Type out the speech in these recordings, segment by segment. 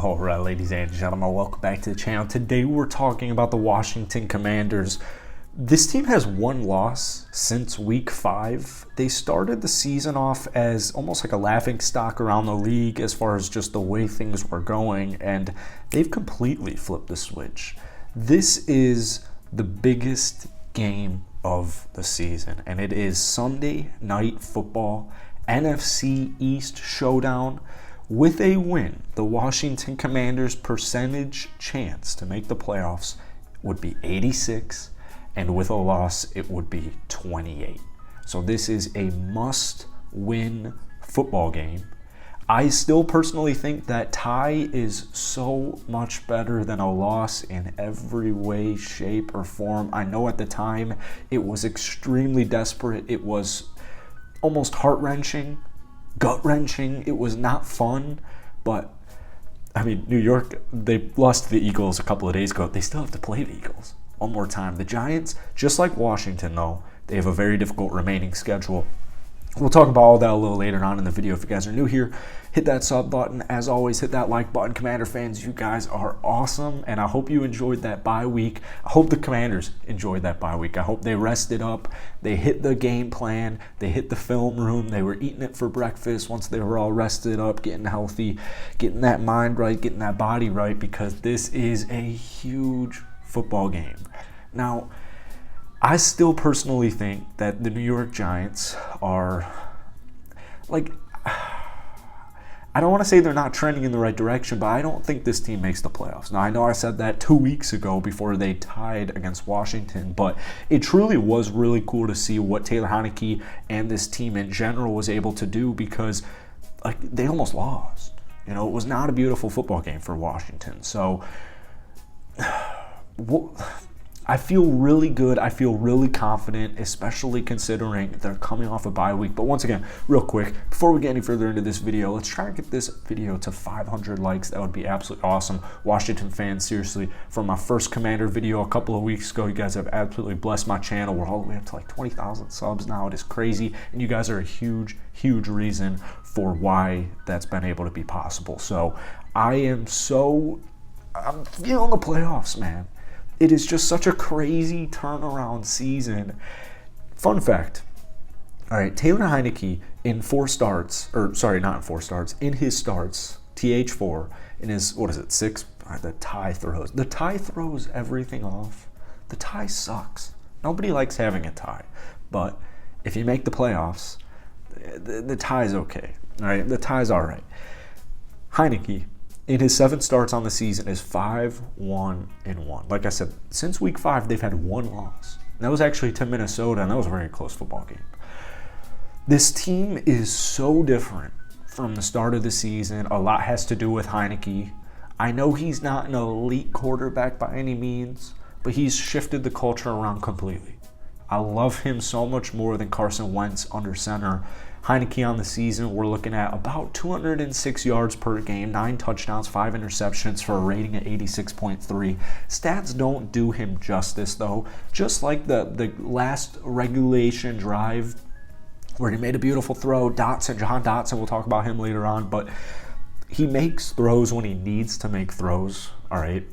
All right, ladies and gentlemen, welcome back to the channel. Today we're talking about the Washington Commanders. This team has one loss since week 5. They started the season off as almost like a laughingstock around the league as far as just the way things were going, and they've completely flipped the switch. This is the biggest game of the season, and it is Sunday Night Football, NFC East Showdown. With a win, the Washington Commanders' percentage chance to make the playoffs would be 86, and with a loss, it would be 28. So this is a must-win football game. I still personally think that tie is so much better than a loss in every way, shape, or form. I know at the time it was extremely desperate. It was almost heart-wrenching, gut-wrenching. It was not fun, but I mean, New York, they lost to the Eagles a couple of days ago. They still have to play the Eagles one more time. The Giants, just like Washington though, they have a very difficult remaining schedule. We'll talk about all that a little later on in the video. If you guys are new here, hit that sub button. As always, hit that like button. Commander fans, you guys are awesome, and I hope you enjoyed that bye week. I hope the Commanders enjoyed that bye week. I hope they rested up. They hit the game plan. They hit the film room. They were eating it for breakfast once they were all rested up, getting healthy, getting that mind right, getting that body right, because this is a huge football game. Now, I still personally think that the New York Giants are, like, I don't want to say they're not trending in the right direction, but I don't think this team makes the playoffs. Now, I know I said that 2 weeks ago before they tied against Washington, but it truly was really cool to see what Taylor Heinicke and this team in general was able to do, because, like, they almost lost. You know, it was not a beautiful football game for Washington. So, I feel really good. I feel really confident, especially considering they're coming off a bye week. But once again, real quick, before we get any further into this video, let's try to get this video to 500 likes. That would be absolutely awesome. Washington fans, seriously, from my first Commander video a couple of weeks ago, you guys have absolutely blessed my channel. We're all the way up to like 20,000 subs now. It is crazy. And you guys are a huge, huge reason for why that's been able to be possible. So I'm feeling the playoffs, man. It is just such a crazy turnaround season. Fun fact. All right, Taylor Heinicke in his starts, TH4, in his, 6? The tie throws everything off. The tie sucks. Nobody likes having a tie. But if you make the playoffs, the tie's okay. All right, the tie's all right. Heinicke, in his 7 starts on the season, is 5-1-1. Like I said, since week 5, they've had one loss. And that was actually to Minnesota, and that was a very close football game. This team is so different from the start of the season. A lot has to do with Heinicke. I know he's not an elite quarterback by any means, but he's shifted the culture around completely. I love him so much more than Carson Wentz under center. Heinicke on the season, we're looking at about 206 yards per game, 9 touchdowns, 5 interceptions for a rating of 86.3. Stats don't do him justice, though. Just like the last regulation drive where he made a beautiful throw, John Dotson, we'll talk about him later on, but he makes throws when he needs to make throws, all right?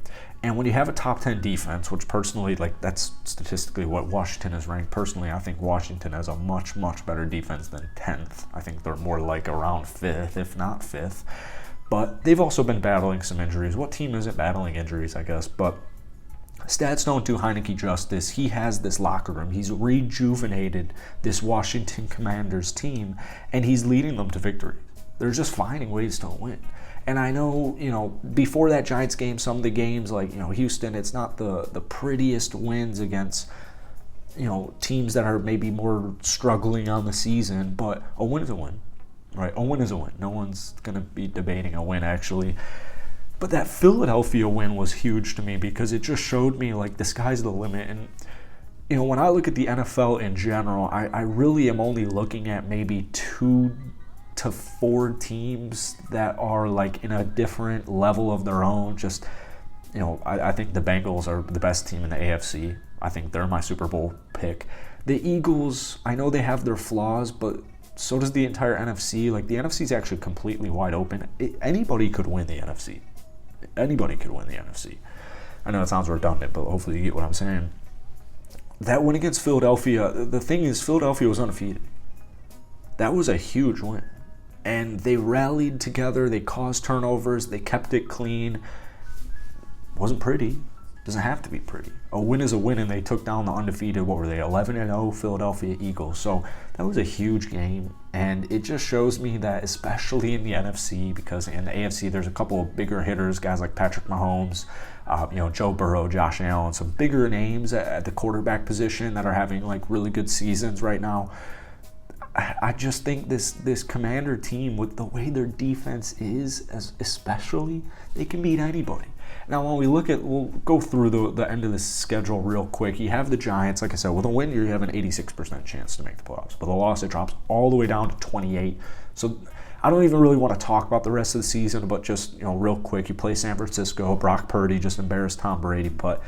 And when you have a top 10 defense, which personally, like, that's statistically what Washington is ranked. Personally, I think Washington has a much, much better defense than 10th. I think they're more like around 5th, if not 5th. But they've also been battling some injuries. What team isn't battling injuries, I guess? But stats don't do Heinicke justice. He has this locker room. He's rejuvenated this Washington Commanders team, and he's leading them to victory. They're just finding ways to win. And I know, before that Giants game, some of the games, like, Houston, it's not the prettiest wins against, teams that are maybe more struggling on the season, but a win is a win, right? A win is a win. No one's going to be debating a win, actually. But that Philadelphia win was huge to me because it just showed me, like, the sky's the limit. And, when I look at the NFL in general, I really am only looking at maybe 2 to 4 teams that are, like, in a different level of their own. Just, I think the Bengals are the best team in the AFC. I think they're my Super Bowl pick. The Eagles, I know they have their flaws, but so does the entire NFC. Like, the NFC is actually completely wide open. Anybody could win the NFC. Anybody could win the NFC. I know it sounds redundant, but hopefully you get what I'm saying. That win against Philadelphia, the thing is, Philadelphia was undefeated. That was a huge win. And they rallied together, they caused turnovers, they kept it clean. Wasn't pretty. Doesn't have to be pretty. A win is a win, and they took down the undefeated, what were they, 11-0 Philadelphia Eagles. So that was a huge game, and it just shows me that, especially in the NFC, because in the AFC there's a couple of bigger hitters, guys like Patrick Mahomes, Joe Burrow, Josh Allen, some bigger names at the quarterback position that are having like really good seasons right now. I just think this Commander team, with the way their defense is, especially, they can beat anybody. Now, when we'll go through the end of the schedule real quick. You have the Giants, like I said, with a win, you have an 86% chance to make the playoffs. With a loss, it drops all the way down to 28. So I don't even really want to talk about the rest of the season, but just, real quick, you play San Francisco. Brock Purdy just embarrassed Tom Brady, but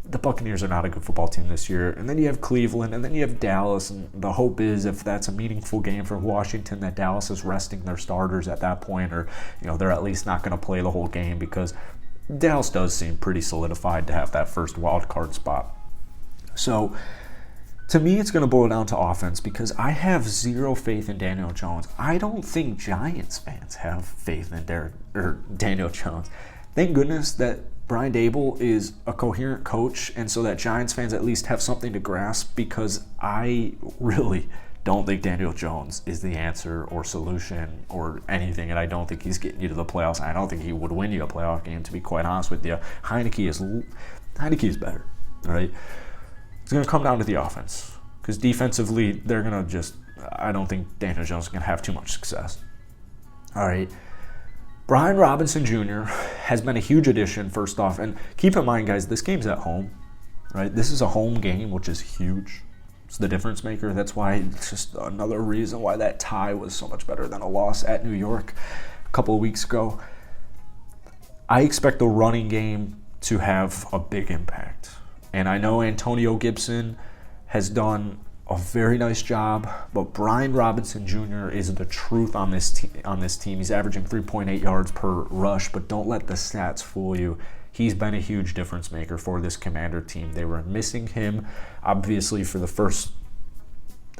the Buccaneers are not a good football team this year. And then you have Cleveland, and then you have Dallas. And the hope is, if that's a meaningful game for Washington, that Dallas is resting their starters at that point, or they're at least not going to play the whole game, because Dallas does seem pretty solidified to have that first wild card spot. So to me, it's going to boil down to offense, because I have zero faith in Daniel Jones. I don't think Giants fans have faith in Daniel Jones. Thank goodness that Brian Daboll is a coherent coach, and so that Giants fans at least have something to grasp, because I really don't think Daniel Jones is the answer or solution or anything, and I don't think he's getting you to the playoffs. I don't think he would win you a playoff game, to be quite honest with you. Heineke is better, all right? It's going to come down to the offense, because defensively, they're going to I don't think Daniel Jones is going to have too much success. All right. Brian Robinson Jr. has been a huge addition, first off, and keep in mind, guys, this game's at home, right? This is a home game, which is huge. It's the difference maker. That's why it's just another reason why that tie was so much better than a loss at New York a couple of weeks ago. I expect the running game to have a big impact. And I know Antonio Gibson has done a very nice job, but Brian Robinson Jr. is the truth on this team. He's averaging 3.8 yards per rush, but don't let the stats fool you. He's been a huge difference maker for this Commander team. They were missing him, obviously, for the first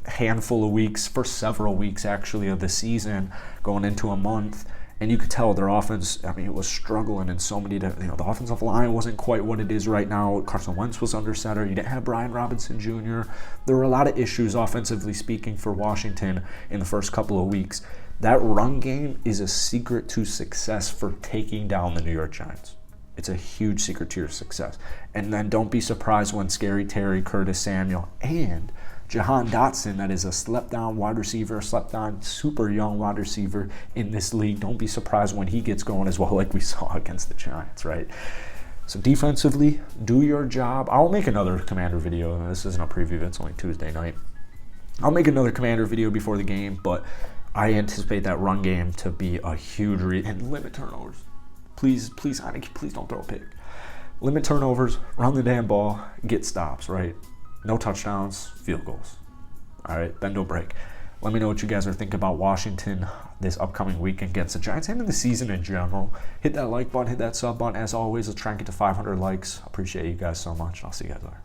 handful of weeks, for several weeks, actually, of the season, going into a month. And you could tell their offense, it was struggling in so many different, the offensive line wasn't quite what it is right now. Carson Wentz was under center. You didn't have Brian Robinson Jr. There were a lot of issues, offensively speaking, for Washington in the first couple of weeks. That run game is a secret to success for taking down the New York Giants. It's a huge secret to your success. And then don't be surprised when Scary Terry, Curtis Samuel, and Jahan Dotson, that is a slept-down wide receiver, slept-on super young wide receiver in this league. Don't be surprised when he gets going as well, like we saw against the Giants, right? So defensively, do your job. I'll make another Commander video. This isn't a preview. It's only Tuesday night. I'll make another Commander video before the game, but I anticipate that run game to be a huge and limit turnovers. Please, Heineke, please don't throw a pick. Limit turnovers, run the damn ball, get stops, right? No touchdowns, field goals. All right, bend or break. Let me know what you guys are thinking about Washington this upcoming weekend against the Giants and in the season in general. Hit that like button, hit that sub button. As always, let's try and get to 500 likes. Appreciate you guys so much. I'll see you guys later.